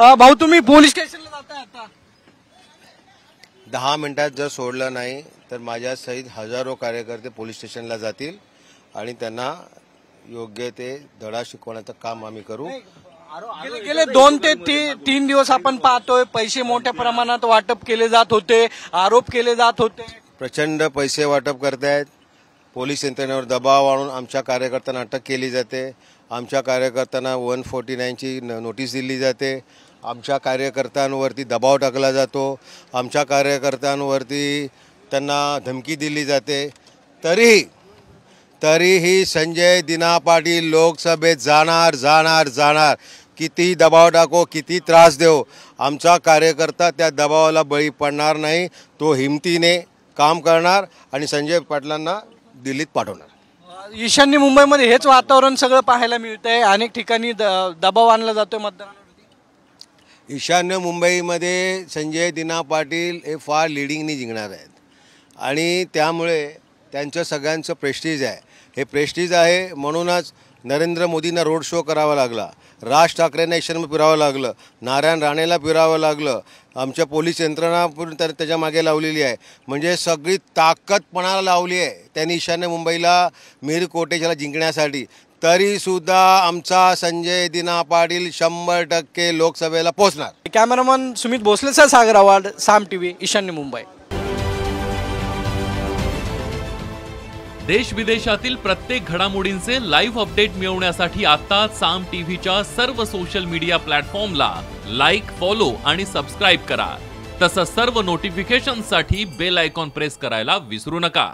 भाऊ तुम्ही पोलीस स्टेशनला जाताय आता? 10 मिनिटात जर सोडलं नाही तर माझ्या सहित हजारो कार्यकर्ते पोलीस स्टेशनला जातील आणि त्यांना योग्य ते धडा शिकवण्याचं काम आम्ही करू। गेले 2 ते 3 दिवस आपण पाहतोय पैसे मोठ्या प्रमाणात वाटप केले जात होते, आरोप केले जात होते। प्रचंड पैसे वाटप करतायत, पोलीस यंत्रणेवर दबाव आणून आमच्या कार्यकर्त्यांना अटक केली जाते, आमच्या कार्यकर्त्यांना 149 ची नोटीस दिली जाते, आमच्या कार्यकर्त्यांवरती दबाव टाकला जातो, आमच्या कार्यकर्त्यांवरती त्यांना धमकी दिली जाते। तरीही संजय दिना पाटील लोकसभेत जाणार। किती दबाव टाको, किती त्रास देऊ, आमचा कार्यकर्ता त्या दबावाला बळी पडणार नाही। तो हिमतीने काम करणार आणि संजय पाटलांना दिल्लीत पाठवणार। ईशान्य मुंबईमध्ये हेच वातावरण सगळं पाहायला मिळतंय, अनेक ठिकाणी दबाव आणला जातोय मतदारांवरती। ईशान्य मुंबईमध्ये संजय दिना पाटील हे फार लिडिंगनी जिंकणार आहेत आणि त्यामुळे त्यांचं सगळ्यांचं प्रेस्टीज आहे। हे प्रेस्टीज आहे म्हणूनच नरेंद्र मोदींना रोड शो करावा लागला, राज ठाकरेंना ईशान्य फिरावं लागलं, नारायण राणेला फिरावं लागलं, आमच्या पोलीस यंत्रणा त्याच्या मागे लावलेली आहे। म्हणजे सगळी ताकद पणाला लावली आहे त्यांनी ईशान्य मुंबईला मीर कोटेचाला जिंकण्यासाठी। तरीसुद्धा आमचा संजय दिना पाटील 100% लोकसभेला पोहोचणार। कॅमेरामन सुमित भोसलेसह सागर आव्हाड, साम टीव्ही, ईशान्य मुंबई। देश विदेशातील प्रत्येक घडामोडींचे लाईव्ह अपडेट मिळवण्यासाठी आता साम टीव्हीच्या सर्व सोशल मीडिया प्लॅटफॉर्मला लाईक, फॉलो आणि सबस्क्राईब करा। तसंच सर्व नोटिफिकेशनसाठी बेल आयकॉन प्रेस करायला विसरू नका।